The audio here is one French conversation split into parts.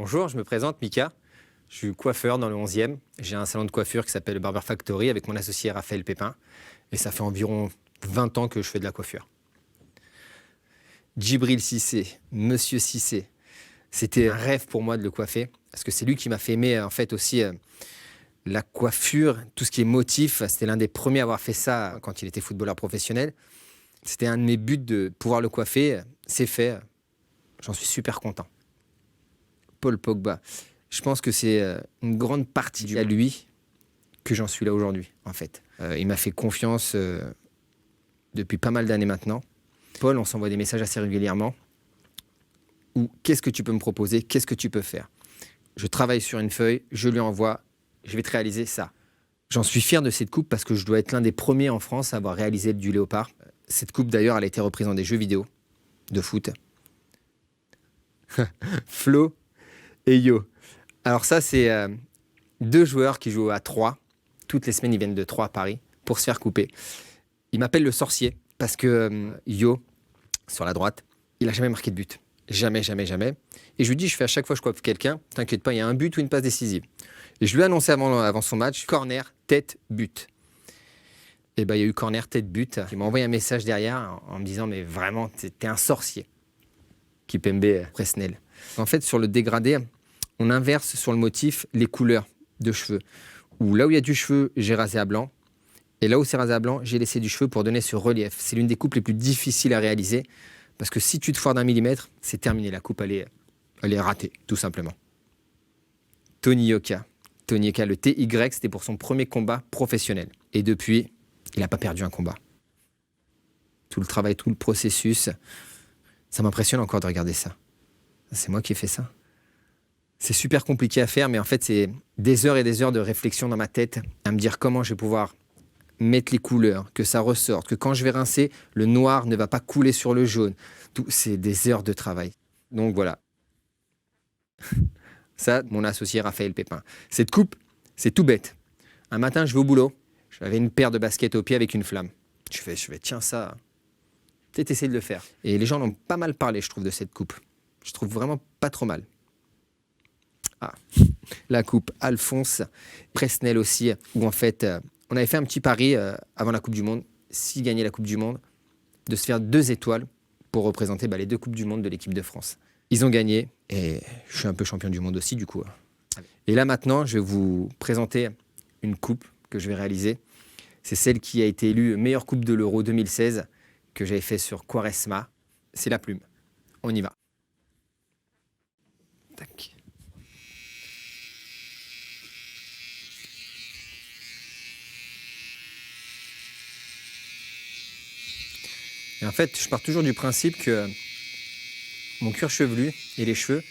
Bonjour, je me présente Mika. Je suis coiffeur dans le 11e. J'ai un salon de coiffure qui s'appelle Barber Factory avec mon associé Raphaël Pépin. Et ça fait environ 20 ans que je fais de la coiffure. Djibril Cissé, Monsieur Cissé, c'était un rêve pour moi de le coiffer. Parce que c'est lui qui m'a fait aimer en fait aussi la coiffure, tout ce qui est motif. C'était l'un des premiers à avoir fait ça quand il était footballeur professionnel. C'était un de mes buts de pouvoir le coiffer. C'est fait. J'en suis super content. Paul Pogba. Je pense que c'est une grande partie à lui que j'en suis là aujourd'hui, en fait. Il m'a fait confiance depuis pas mal d'années maintenant. Paul, on s'envoie des messages assez régulièrement. Ou qu'est-ce que tu peux me proposer? Qu'est-ce que tu peux faire? Je travaille sur une feuille, je lui envoie, je vais te réaliser ça. J'en suis fier de cette coupe parce que je dois être l'un des premiers en France à avoir réalisé du léopard. Cette coupe, d'ailleurs, elle a été reprise dans des jeux vidéo de foot. Flo et Yo. Alors ça, c'est deux joueurs qui jouent à Troyes. Toutes les semaines, ils viennent de Troyes à Paris pour se faire couper. Ils m'appellent le sorcier parce que Yo, sur la droite, il n'a jamais marqué de but. Jamais, jamais, jamais. Et je lui dis, je fais à chaque fois que je coiffe quelqu'un, t'inquiète pas, il y a un but ou une passe décisive. Et je lui ai annoncé avant son match, corner, tête, but. Et il y a eu corner, tête, but. Il m'a envoyé un message derrière en me disant, mais vraiment, t'es un sorcier. Kipembe Presnel. En fait, sur le dégradé, on inverse sur le motif les couleurs de cheveux. Où là où il y a du cheveu, j'ai rasé à blanc. Et là où c'est rasé à blanc, j'ai laissé du cheveu pour donner ce relief. C'est l'une des coupes les plus difficiles à réaliser. Parce que si tu te foires d'un millimètre, c'est terminé. La coupe, elle est ratée, tout simplement. Tony Yoka. Tony Yoka, le TY, c'était pour son premier combat professionnel. Et depuis, il n'a pas perdu un combat. Tout le travail, tout le processus, ça m'impressionne encore de regarder ça. C'est moi qui ai fait ça. C'est super compliqué à faire, mais en fait, c'est des heures et des heures de réflexion dans ma tête à me dire comment je vais pouvoir mettre les couleurs, que ça ressorte, que quand je vais rincer, le noir ne va pas couler sur le jaune. Tout, c'est des heures de travail. Donc voilà. Ça, mon associé Raphaël Pépin. Cette coupe, c'est tout bête. Un matin, je vais au boulot. J'avais une paire de baskets au pied avec une flamme. Je fais tiens, ça, peut-être essayer de le faire. Et les gens l'ont pas mal parlé, je trouve, de cette coupe. Je trouve vraiment pas trop mal. Ah, la coupe Alphonse Presnel aussi, où en fait, on avait fait un petit pari avant la Coupe du Monde, s'il gagnait la Coupe du Monde, de se faire 2 étoiles pour représenter les 2 Coupes du Monde de l'équipe de France. Ils ont gagné, et je suis un peu champion du monde aussi, du coup. Et là, maintenant, je vais vous présenter une coupe que je vais réaliser. C'est celle qui a été élue meilleure coupe de l'Euro 2016, que j'avais fait sur Quaresma. C'est la plume. On y va. Tac. Et en fait, je pars toujours du principe que mon cuir chevelu et les cheveux,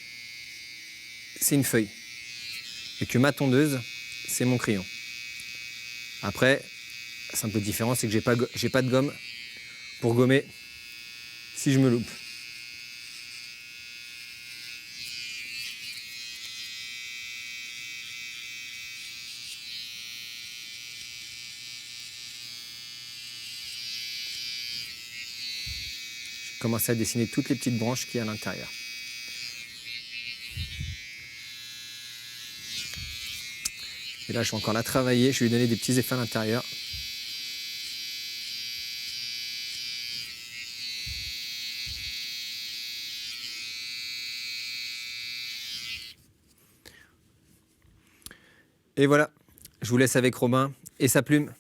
c'est une feuille. Et que ma tondeuse, c'est mon crayon. Après, la simple différence, c'est que j'ai pas de gomme pour gommer si je me loupe. J'ai commencé à dessiner toutes les petites branches qu'il y a à l'intérieur. Et là, je vais encore la travailler, je vais lui donner des petits effets à l'intérieur. Et voilà, je vous laisse avec Robin et sa plume.